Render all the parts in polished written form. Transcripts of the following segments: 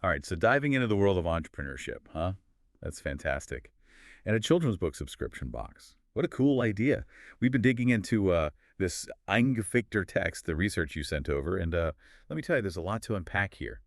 All right, so diving into the world of entrepreneurship, huh? That's fantastic. And a children's book subscription box. What a cool idea. We've been digging into this eingefickter text, the research you sent over, and let me tell you, there's a lot to unpack here.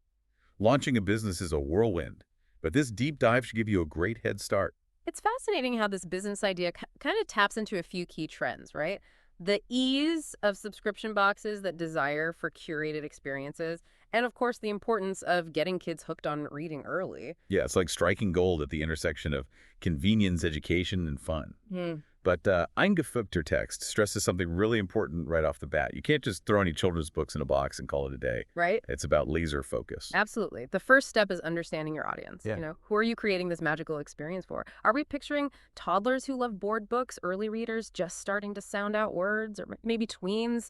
Launching a business is a whirlwind, but this deep dive should give you a great head start. It's fascinating how this business idea kind of taps into a few key trends, right? The ease of subscription boxes, that desire for curated experiences, and of course, the importance of getting kids hooked on reading early. Yeah, it's like striking gold at the intersection of convenience, education, and fun. Hmm. But eingefügter text stresses something really important right off the bat. You can't just throw any children's books in a box and call it a day. Right? It's about laser focus. Absolutely. The first step is understanding your audience. Yeah. Who are you creating this magical experience for? Are we picturing toddlers who love board books, early readers just starting to sound out words, or maybe tweens,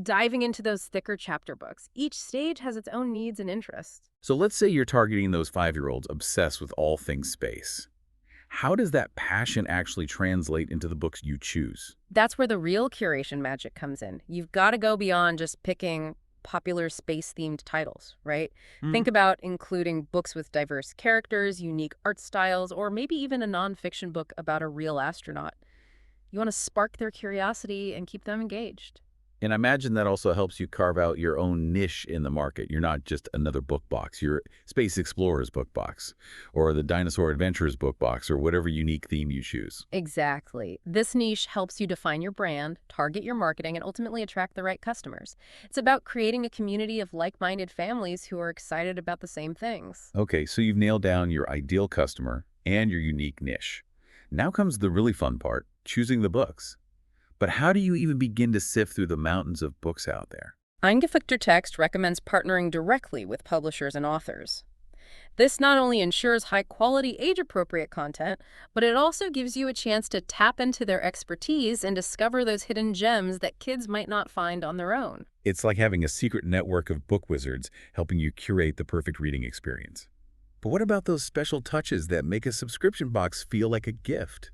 diving into those thicker chapter books? Each stage has its own needs and interests. So let's say you're targeting those 5-year-olds obsessed with all things space. How does that passion actually translate into the books you choose? That's where the real curation magic comes in. You've got to go beyond just picking popular space-themed titles, right? Hmm. Think about including books with diverse characters, unique art styles, or maybe even a nonfiction book about a real astronaut. You want to spark their curiosity and keep them engaged. And I imagine that also helps you carve out your own niche in the market. You're not just another book box. You're Space Explorers book box or the Dinosaur Adventurers book box or whatever unique theme you choose. Exactly. This niche helps you define your brand, target your marketing, and ultimately attract the right customers. It's about creating a community of like-minded families who are excited about the same things. Okay, so you've nailed down your ideal customer and your unique niche. Now comes the really fun part, choosing the books. But how do you even begin to sift through the mountains of books out there? Eingefügter Text recommends partnering directly with publishers and authors. This not only ensures high-quality, age-appropriate content, but it also gives you a chance to tap into their expertise and discover those hidden gems that kids might not find on their own. It's like having a secret network of book wizards helping you curate the perfect reading experience. But what about those special touches that make a subscription box feel like a gift?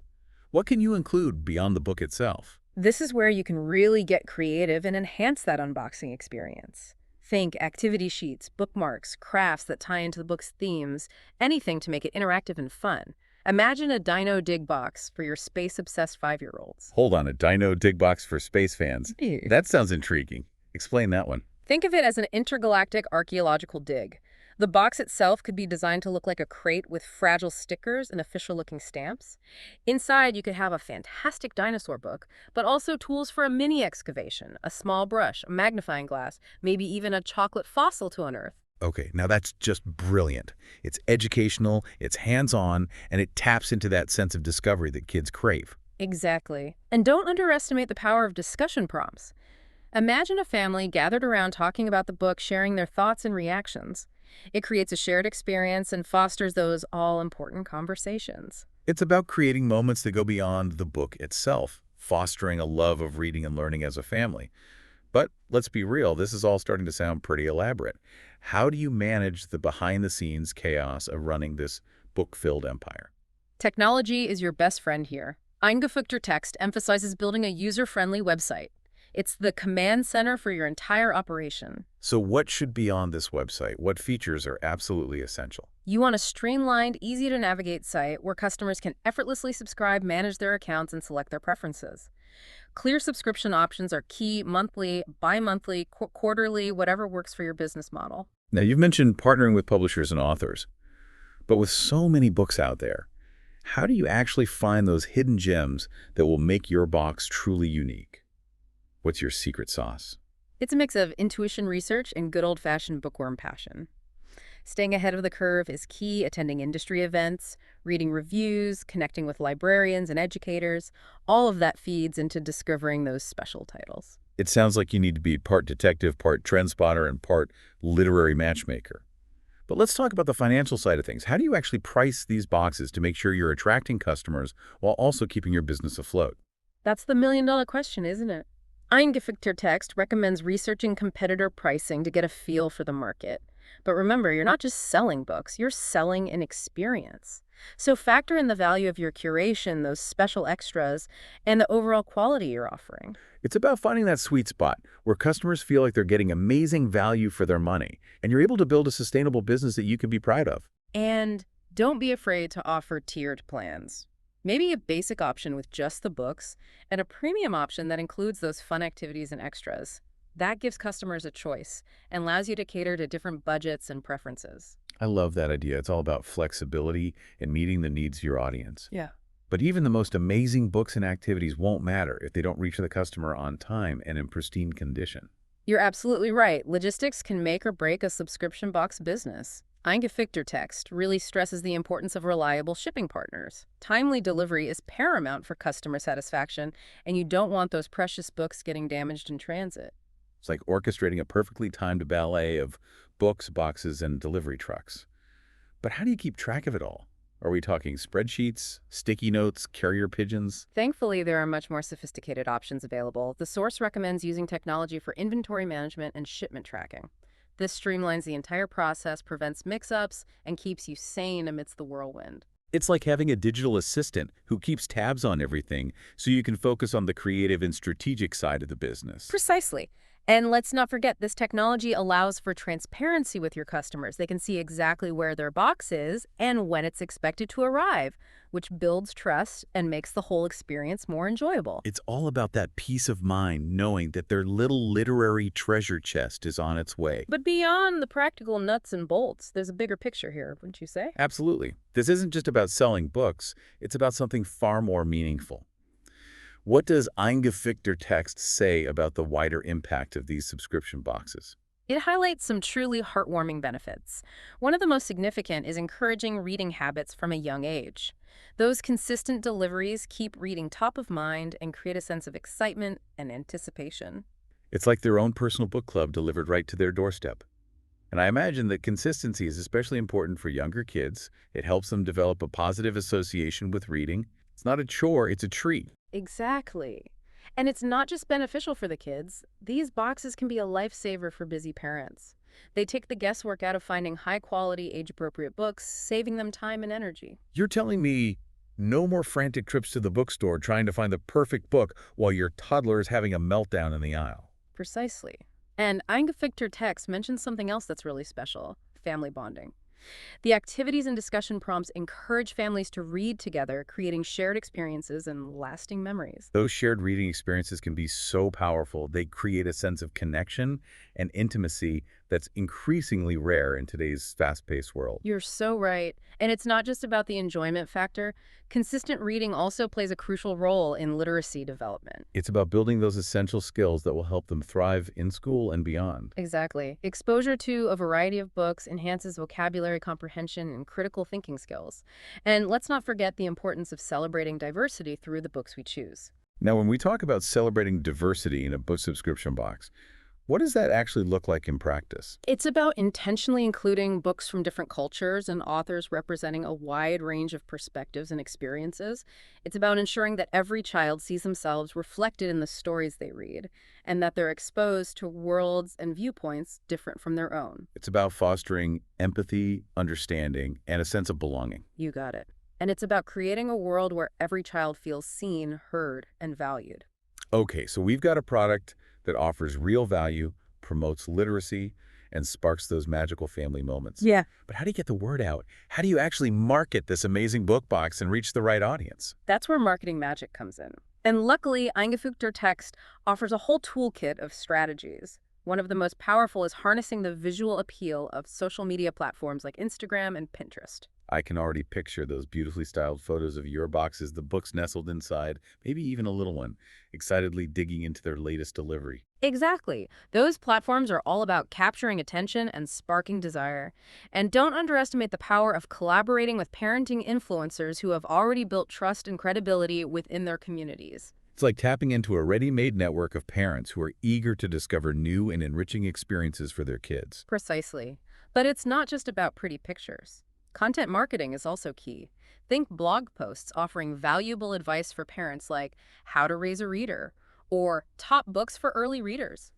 What can you include beyond the book itself? This is where you can really get creative and enhance that unboxing experience. Think activity sheets, bookmarks, crafts that tie into the book's themes, anything to make it interactive and fun. Imagine a Dino Dig box for your space-obsessed 5-year-olds. Hold on, a Dino Dig Box for space fans. Yeah. That sounds intriguing. Explain that one. Think of it as an intergalactic archaeological dig. The box itself could be designed to look like a crate with fragile stickers and official-looking stamps. Inside, you could have a fantastic dinosaur book, but also tools for a mini excavation, a small brush, a magnifying glass, maybe even a chocolate fossil to unearth. Okay, now that's just brilliant. It's educational, it's hands-on, and it taps into that sense of discovery that kids crave. Exactly. And don't underestimate the power of discussion prompts. Imagine a family gathered around talking about the book, sharing their thoughts and reactions. It creates a shared experience and fosters those all-important conversations. It's about creating moments that go beyond the book itself, fostering a love of reading and learning as a family. But let's be real, this is all starting to sound pretty elaborate. How do you manage the behind-the-scenes chaos of running this book-filled empire? Technology is your best friend here. Eingefügter Text emphasizes building a user-friendly website. It's the command center for your entire operation. So what should be on this website? What features are absolutely essential? You want a streamlined, easy-to-navigate site where customers can effortlessly subscribe, manage their accounts, and select their preferences. Clear subscription options are key: monthly, bi-monthly, quarterly, whatever works for your business model. Now, you've mentioned partnering with publishers and authors, but with so many books out there, how do you actually find those hidden gems that will make your box truly unique? What's your secret sauce? It's a mix of intuition research and good old-fashioned bookworm passion. Staying ahead of the curve is key: attending industry events, reading reviews, connecting with librarians and educators. All of that feeds into discovering those special titles. It sounds like you need to be part detective, part trend spotter, and part literary matchmaker. But let's talk about the financial side of things. How do you actually price these boxes to make sure you're attracting customers while also keeping your business afloat? That's the million-dollar question, isn't it? Eingefügter Text recommends researching competitor pricing to get a feel for the market. But remember, you're not just selling books, you're selling an experience. So factor in the value of your curation, those special extras, and the overall quality you're offering. It's about finding that sweet spot where customers feel like they're getting amazing value for their money, and you're able to build a sustainable business that you can be proud of. And don't be afraid to offer tiered plans. Maybe a basic option with just the books and a premium option that includes those fun activities and extras. That gives customers a choice and allows you to cater to different budgets and preferences. I love that idea. It's all about flexibility and meeting the needs of your audience. Yeah. But even the most amazing books and activities won't matter if they don't reach the customer on time and in pristine condition. You're absolutely right. Logistics can make or break a subscription box business. Eingefichter text really stresses the importance of reliable shipping partners. Timely delivery is paramount for customer satisfaction, and you don't want those precious books getting damaged in transit. It's like orchestrating a perfectly timed ballet of books, boxes, and delivery trucks. But how do you keep track of it all? Are we talking spreadsheets, sticky notes, carrier pigeons? Thankfully, there are much more sophisticated options available. The source recommends using technology for inventory management and shipment tracking. This streamlines the entire process, prevents mix-ups, and keeps you sane amidst the whirlwind. It's like having a digital assistant who keeps tabs on everything so you can focus on the creative and strategic side of the business. Precisely. And let's not forget, this technology allows for transparency with your customers. They can see exactly where their box is and when it's expected to arrive, which builds trust and makes the whole experience more enjoyable. It's all about that peace of mind knowing that their little literary treasure chest is on its way. But beyond the practical nuts and bolts, there's a bigger picture here, wouldn't you say? Absolutely. This isn't just about selling books, it's about something far more meaningful. What does Eingefichter text say about the wider impact of these subscription boxes? It highlights some truly heartwarming benefits. One of the most significant is encouraging reading habits from a young age. Those consistent deliveries keep reading top of mind and create a sense of excitement and anticipation. It's like their own personal book club delivered right to their doorstep. And I imagine that consistency is especially important for younger kids. It helps them develop a positive association with reading. It's not a chore, it's a treat. Exactly. And it's not just beneficial for the kids. These boxes can be a lifesaver for busy parents. They take the guesswork out of finding high-quality, age-appropriate books, saving them time and energy. You're telling me no more frantic trips to the bookstore trying to find the perfect book while your toddler is having a meltdown in the aisle. Precisely. And Eingefichter text mentions something else that's really special: family bonding. The activities and discussion prompts encourage families to read together, creating shared experiences and lasting memories. Those shared reading experiences can be so powerful. They create a sense of connection and intimacy that's increasingly rare in today's fast-paced world. You're so right. And it's not just about the enjoyment factor. Consistent reading also plays a crucial role in literacy development. It's about building those essential skills that will help them thrive in school and beyond. Exactly. Exposure to a variety of books enhances vocabulary comprehension and critical thinking skills. And let's not forget the importance of celebrating diversity through the books we choose. Now, when we talk about celebrating diversity in a book subscription box, what does that actually look like in practice? It's about intentionally including books from different cultures and authors representing a wide range of perspectives and experiences. It's about ensuring that every child sees themselves reflected in the stories they read, and that they're exposed to worlds and viewpoints different from their own. It's about fostering empathy, understanding, and a sense of belonging. You got it. And it's about creating a world where every child feels seen, heard, and valued. Okay, so we've got a product that offers real value, promotes literacy, and sparks those magical family moments. Yeah. But how do you get the word out? How do you actually market this amazing book box and reach the right audience? That's where marketing magic comes in. And luckily, Eingefügter Text offers a whole toolkit of strategies. One of the most powerful is harnessing the visual appeal of social media platforms like Instagram and Pinterest. I can already picture those beautifully styled photos of your boxes, the books nestled inside, maybe even a little one, excitedly digging into their latest delivery. Exactly. Those platforms are all about capturing attention and sparking desire. And don't underestimate the power of collaborating with parenting influencers who have already built trust and credibility within their communities. It's like tapping into a ready-made network of parents who are eager to discover new and enriching experiences for their kids. Precisely. But it's not just about pretty pictures. Content marketing is also key. Think blog posts offering valuable advice for parents like how to raise a reader or top books for early readers.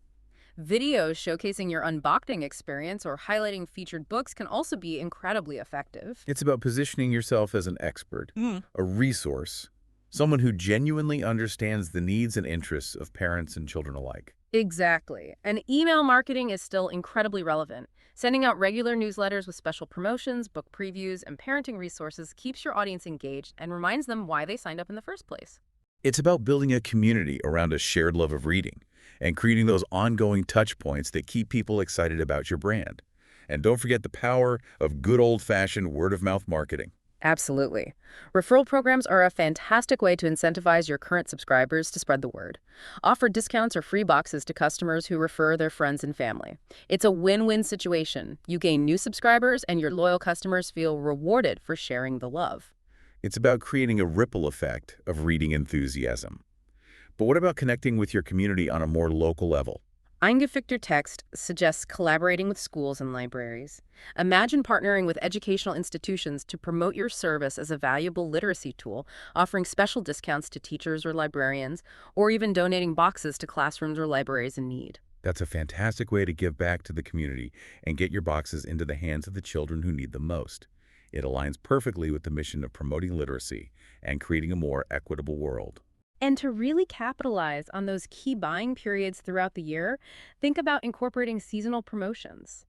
Videos showcasing your unboxing experience or highlighting featured books can also be incredibly effective. It's about positioning yourself as an expert, a resource, someone who genuinely understands the needs and interests of parents and children alike. Exactly. And email marketing is still incredibly relevant. Sending out regular newsletters with special promotions, book previews, and parenting resources keeps your audience engaged and reminds them why they signed up in the first place. It's about building a community around a shared love of reading and creating those ongoing touch points that keep people excited about your brand. And don't forget the power of good old-fashioned word-of-mouth marketing. Absolutely. Referral programs are a fantastic way to incentivize your current subscribers to spread the word. Offer discounts or free boxes to customers who refer their friends and family. It's a win-win situation. You gain new subscribers, and your loyal customers feel rewarded for sharing the love. It's about creating a ripple effect of reading enthusiasm. But what about connecting with your community on a more local level? Eingefickter Text suggests collaborating with schools and libraries. Imagine partnering with educational institutions to promote your service as a valuable literacy tool, offering special discounts to teachers or librarians, or even donating boxes to classrooms or libraries in need. That's a fantastic way to give back to the community and get your boxes into the hands of the children who need them most. It aligns perfectly with the mission of promoting literacy and creating a more equitable world. And to really capitalize on those key buying periods throughout the year, think about incorporating seasonal promotions.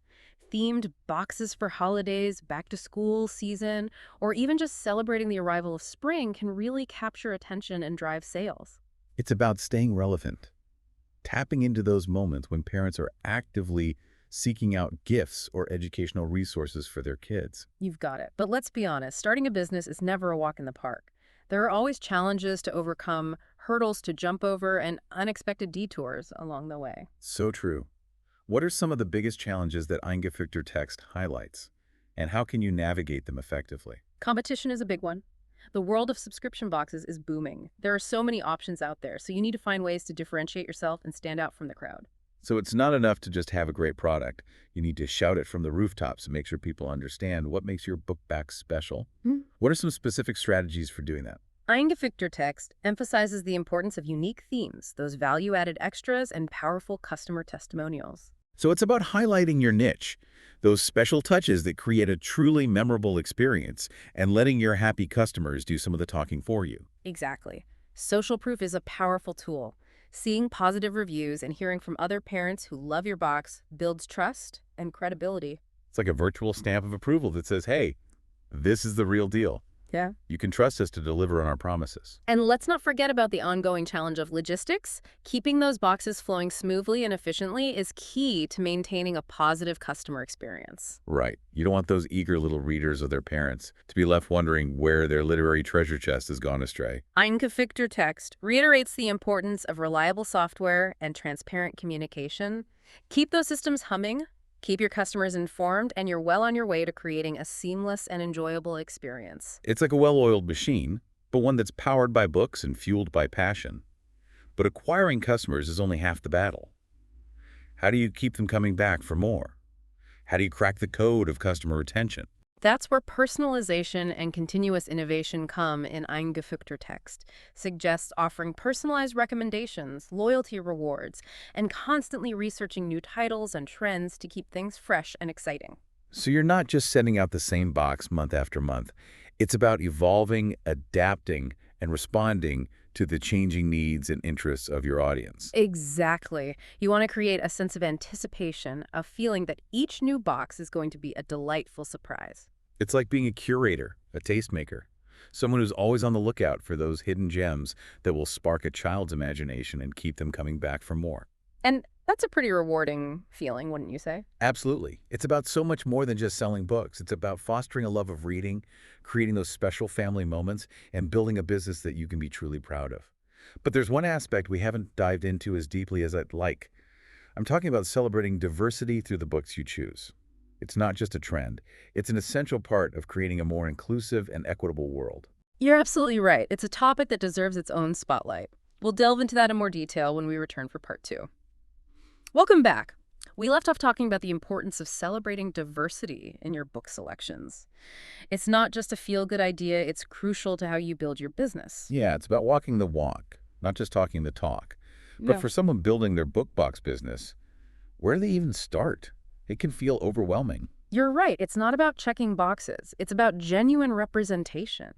Themed boxes for holidays, back-to-school season, or even just celebrating the arrival of spring can really capture attention and drive sales. It's about staying relevant, tapping into those moments when parents are actively seeking out gifts or educational resources for their kids. You've got it. But let's be honest, starting a business is never a walk in the park. There are always challenges to overcome, hurdles to jump over, and unexpected detours along the way. So true. What are some of the biggest challenges that Eingefickter Text highlights, and how can you navigate them effectively? Competition is a big one. The world of subscription boxes is booming. There are so many options out there, so you need to find ways to differentiate yourself and stand out from the crowd. So it's not enough to just have a great product. You need to shout it from the rooftops and make sure people understand what makes your book back special. What are some specific strategies for doing that? Eingefickter Text emphasizes the importance of unique themes, those value-added extras, and powerful customer testimonials. So it's about highlighting your niche, those special touches that create a truly memorable experience, and letting your happy customers do some of the talking for you. Exactly. Social proof is a powerful tool. Seeing positive reviews and hearing from other parents who love your box builds trust and credibility. It's like a virtual stamp of approval that says, hey, this is the real deal. Yeah. You can trust us to deliver on our promises. And let's not forget about the ongoing challenge of logistics. Keeping those boxes flowing smoothly and efficiently is key to maintaining a positive customer experience. Right. You don't want those eager little readers or their parents to be left wondering where their literary treasure chest has gone astray. Eingefickter Text reiterates the importance of reliable software and transparent communication. Keep those systems humming, keep your customers informed, and you're well on your way to creating a seamless and enjoyable experience. It's like a well-oiled machine, but one that's powered by books and fueled by passion. But acquiring customers is only half the battle. How do you keep them coming back for more? How do you crack the code of customer retention? That's where personalization and continuous innovation come in Eingefickter Text. Suggests offering personalized recommendations, loyalty rewards, and constantly researching new titles and trends to keep things fresh and exciting. So you're not just sending out the same box month after month. It's about evolving, adapting, and responding to the changing needs and interests of your audience. Exactly. You want to create a sense of anticipation, a feeling that each new box is going to be a delightful surprise. It's like being a curator, a tastemaker, someone who's always on the lookout for those hidden gems that will spark a child's imagination and keep them coming back for more. And that's a pretty rewarding feeling, wouldn't you say? Absolutely. It's about so much more than just selling books. It's about fostering a love of reading, creating those special family moments, and building a business that you can be truly proud of. But there's one aspect we haven't dived into as deeply as I'd like. I'm talking about celebrating diversity through the books you choose. It's not just a trend. It's an essential part of creating a more inclusive and equitable world. You're absolutely right. It's a topic that deserves its own spotlight. We'll delve into that in more detail when we return for part 2. Welcome back. We left off talking about the importance of celebrating diversity in your book selections. It's not just a feel-good idea, it's crucial to how you build your business. Yeah, it's about walking the walk, not just talking the talk. But Yeah. for someone building their book box business, Where do they even start? It can feel overwhelming. You're right. It's not about checking boxes. It's about genuine representation.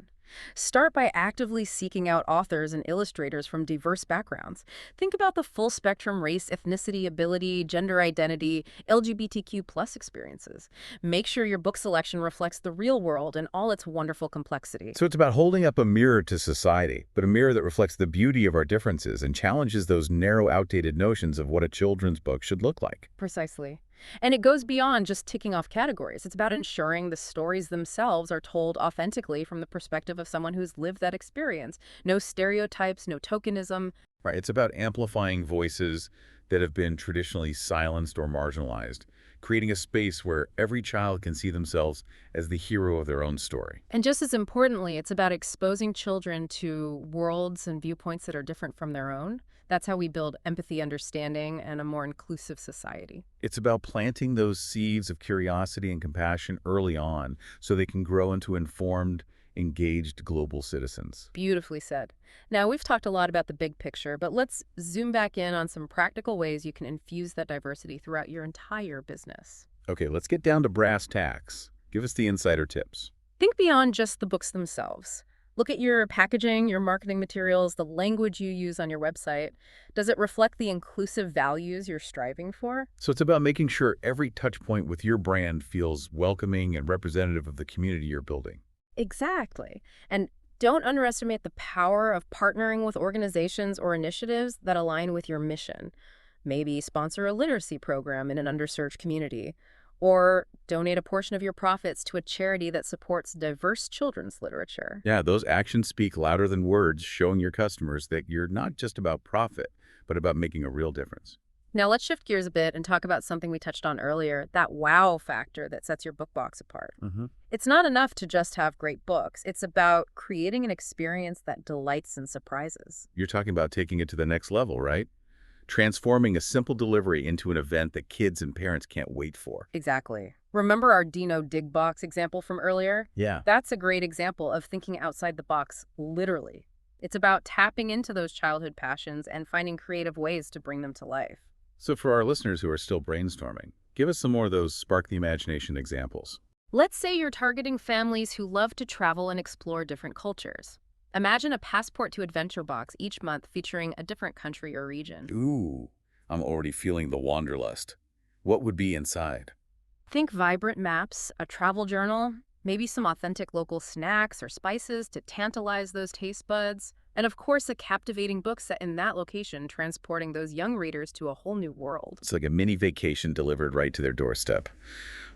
Start by actively seeking out authors and illustrators from diverse backgrounds. Think about the full spectrum race, ethnicity, ability, gender identity, LGBTQ+ experiences. Make sure your book selection reflects the real world and all its wonderful complexity. So it's about holding up a mirror to society, but a mirror that reflects the beauty of our differences and challenges those narrow, outdated notions of what a children's book should look like. Precisely. And it goes beyond just ticking off categories. It's about ensuring the stories themselves are told authentically from the perspective of someone who's lived that experience. No stereotypes, no tokenism. Right. It's about amplifying voices that have been traditionally silenced or marginalized, creating a space where every child can see themselves as the hero of their own story. And just as importantly, it's about exposing children to worlds and viewpoints that are different from their own. That's how we build empathy, understanding, and a more inclusive society. It's about planting those seeds of curiosity and compassion early on so they can grow into informed, engaged global citizens. Beautifully said. Now, we've talked a lot about the big picture, but let's zoom back in on some practical ways you can infuse that diversity throughout your entire business. Okay, let's get down to brass tacks. Give us the insider tips. Think beyond just the books themselves. Look at your packaging, your marketing materials, the language you use on your website. Does it reflect the inclusive values you're striving for? So it's about making sure every touch point with your brand feels welcoming and representative of the community you're building. Exactly. And don't underestimate the power of partnering with organizations or initiatives that align with your mission. Maybe sponsor a literacy program in an underserved community, or donate a portion of your profits to a charity that supports diverse children's literature. Yeah, those actions speak louder than words, showing your customers that you're not just about profit, but about making a real difference. Now let's shift gears a bit and talk about something we touched on earlier, that wow factor that sets your book box apart. It's not enough to just have great books. It's about creating an experience that delights and surprises. You're talking about taking it to the next level, right? Transforming a simple delivery into an event that kids and parents can't wait for. Exactly. Remember our Dino Dig Box example from earlier? Yeah. That's a great example of thinking outside the box, literally. It's about tapping into those childhood passions and finding creative ways to bring them to life. So for our listeners who are still brainstorming, give us some more of those spark the imagination examples. Let's say you're targeting families who love to travel and explore different cultures. Imagine a passport to adventure box each month featuring a different country or region. Ooh, I'm already feeling the wanderlust. What would be inside? Think vibrant maps, a travel journal, maybe some authentic local snacks or spices to tantalize those taste buds, and of course a captivating book set in that location transporting those young readers to a whole new world. It's like a mini vacation delivered right to their doorstep.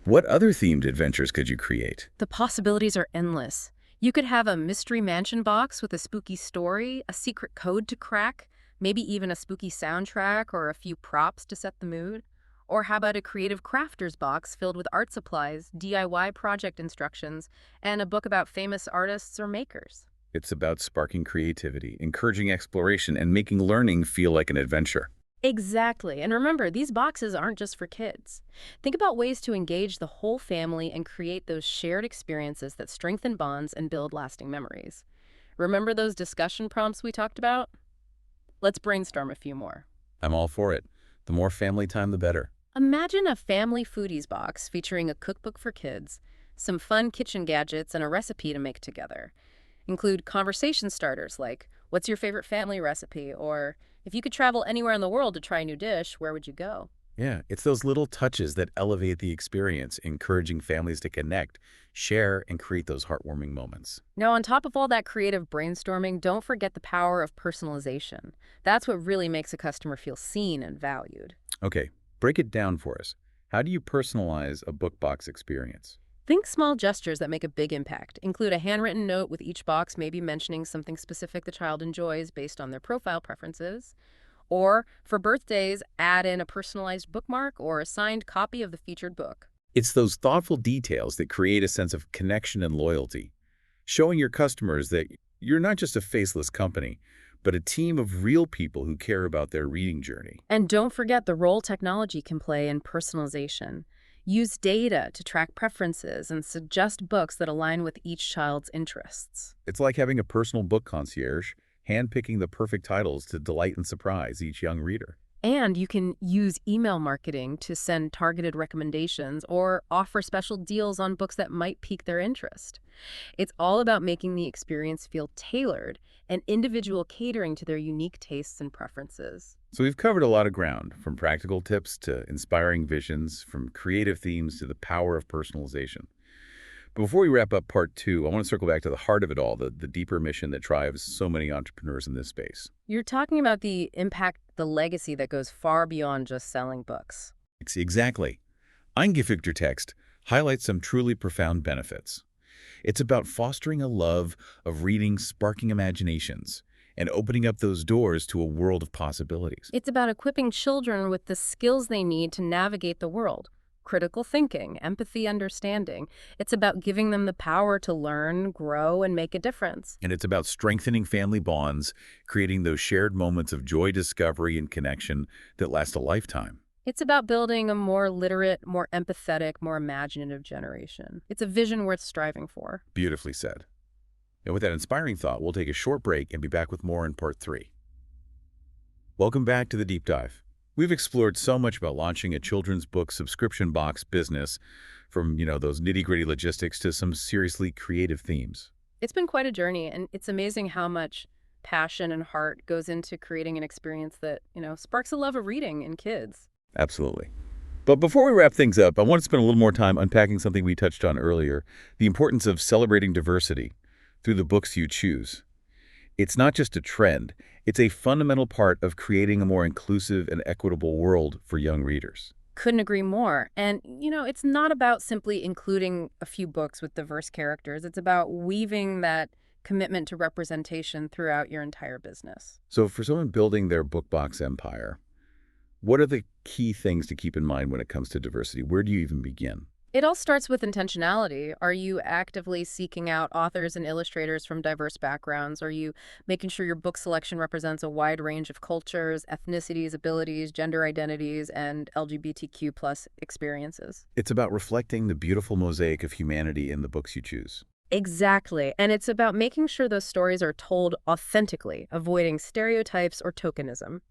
What other themed adventures could you create? The possibilities are endless. You could have a mystery mansion box with a spooky story, a secret code to crack, maybe even a spooky soundtrack or a few props to set the mood. Or how about a creative crafters box filled with art supplies, DIY project instructions, and a book about famous artists or makers? It's about sparking creativity, encouraging exploration, and making learning feel like an adventure. Exactly. And remember, these boxes aren't just for kids. Think about ways to engage the whole family and create those shared experiences that strengthen bonds and build lasting memories. Remember those discussion prompts we talked about? Let's brainstorm a few more. I'm all for it. The more family time, the better. Imagine a family foodies box featuring a cookbook for kids, some fun kitchen gadgets, and a recipe to make together. Include conversation starters like, what's your favorite family recipe? Or, if you could travel anywhere in the world to try a new dish, where would you go? Yeah, it's those little touches that elevate the experience, encouraging families to connect, share, and create those heartwarming moments. Now, on top of all that creative brainstorming, don't forget the power of personalization. That's what really makes a customer feel seen and valued. Okay, break it down for us. How do you personalize a book box experience? Think small gestures that make a big impact. Include a handwritten note with each box, maybe mentioning something specific the child enjoys based on their profile preferences. Or, for birthdays, add in a personalized bookmark or a signed copy of the featured book. It's those thoughtful details that create a sense of connection and loyalty, showing your customers that you're not just a faceless company, but a team of real people who care about their reading journey. And don't forget the role technology can play in personalization. Use data to track preferences and suggest books that align with each child's interests. It's like having a personal book concierge, handpicking the perfect titles to delight and surprise each young reader. And you can use email marketing to send targeted recommendations or offer special deals on books that might pique their interest. It's all about making the experience feel tailored and individual, catering to their unique tastes and preferences. So we've covered a lot of ground, from practical tips to inspiring visions, from creative themes to the power of personalization. But before we wrap up part two, I want to circle back to the heart of it all, the deeper mission that drives so many entrepreneurs in this space. You're talking about the impact, the legacy that goes far beyond just selling books. Exactly. Eingefigter text highlights some truly profound benefits. It's about fostering a love of reading, sparking imaginations, and opening up those doors to a world of possibilities. It's about equipping children with the skills they need to navigate the world. Critical thinking, empathy, understanding. It's about giving them the power to learn, grow, and make a difference. And it's about strengthening family bonds, creating those shared moments of joy, discovery, and connection that last a lifetime. It's about building a more literate, more empathetic, more imaginative generation. It's a vision worth striving for. Beautifully said. And with that inspiring thought, we'll take a short break and be back with more in part three. Welcome back to the Deep Dive. We've explored so much about launching a children's book subscription box business, from, those nitty-gritty logistics to some seriously creative themes. It's been quite a journey, and it's amazing how much passion and heart goes into creating an experience that, sparks a love of reading in kids. Absolutely. But before we wrap things up, I want to spend a little more time unpacking something we touched on earlier, the importance of celebrating diversity through the books you choose. It's not just a trend, it's a fundamental part of creating a more inclusive and equitable world for young readers. Couldn't agree more. And, it's not about simply including a few books with diverse characters. It's about weaving that commitment to representation throughout your entire business. So for someone building their book box empire, what are the key things to keep in mind when it comes to diversity? Where do you even begin? It all starts with intentionality. Are you actively seeking out authors and illustrators from diverse backgrounds? Are you making sure your book selection represents a wide range of cultures, ethnicities, abilities, gender identities, and LGBTQ plus experiences? It's about reflecting the beautiful mosaic of humanity in the books you choose. Exactly. And it's about making sure those stories are told authentically, avoiding stereotypes or tokenism.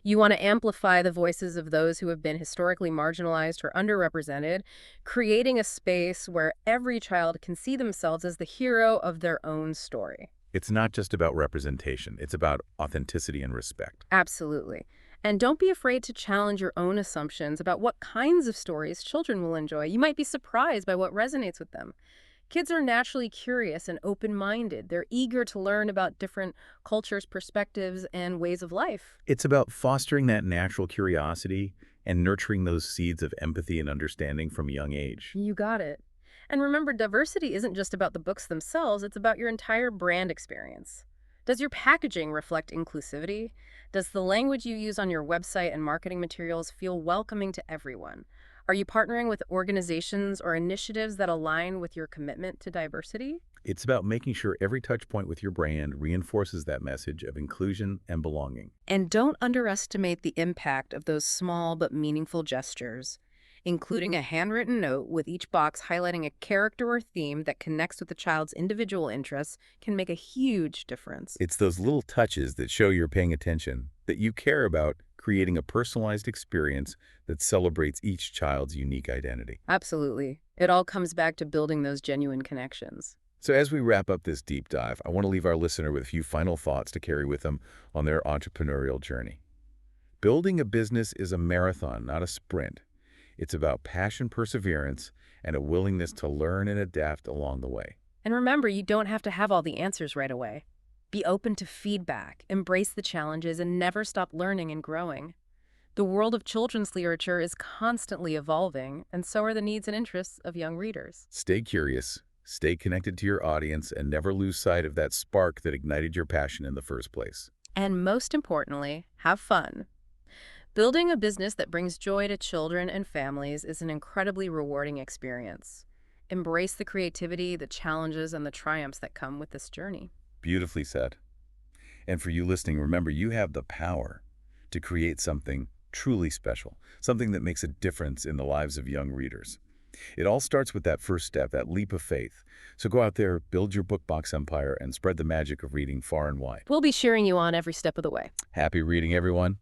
You want to amplify the voices of those who have been historically marginalized or underrepresented, creating a space where every child can see themselves as the hero of their own story. It's not just about representation, it's about authenticity and respect. Absolutely. And don't be afraid to challenge your own assumptions about what kinds of stories children will enjoy. You might be surprised by what resonates with them. Kids are naturally curious and open-minded. They're eager to learn about different cultures, perspectives, and ways of life. It's about fostering that natural curiosity and nurturing those seeds of empathy and understanding from a young age. You got it. And remember, diversity isn't just about the books themselves, it's about your entire brand experience. Does your packaging reflect inclusivity? Does the language you use on your website and marketing materials feel welcoming to everyone? Are you partnering with organizations or initiatives that align with your commitment to diversity? It's about making sure every touch point with your brand reinforces that message of inclusion and belonging. And don't underestimate the impact of those small but meaningful gestures. Including a handwritten note with each box highlighting a character or theme that connects with the child's individual interests can make a huge difference. It's those little touches that show you're paying attention, that you care about creating a personalized experience that celebrates each child's unique identity. Absolutely. It all comes back to building those genuine connections. So as we wrap up this deep dive, I want to leave our listener with a few final thoughts to carry with them on their entrepreneurial journey. Building a business is a marathon, not a sprint. It's about passion, perseverance, and a willingness to learn and adapt along the way. And remember, you don't have to have all the answers right away. Be open to feedback, embrace the challenges, and never stop learning and growing. The world of children's literature is constantly evolving, and so are the needs and interests of young readers. Stay curious, stay connected to your audience, and never lose sight of that spark that ignited your passion in the first place. And most importantly, have fun. Building a business that brings joy to children and families is an incredibly rewarding experience. Embrace the creativity, the challenges, and the triumphs that come with this journey. Beautifully said. And for you listening, remember, you have the power to create something truly special, something that makes a difference in the lives of young readers. It all starts with that first step, that leap of faith. So go out there, build your book box empire, and spread the magic of reading far and wide. We'll be cheering you on every step of the way. Happy reading, everyone.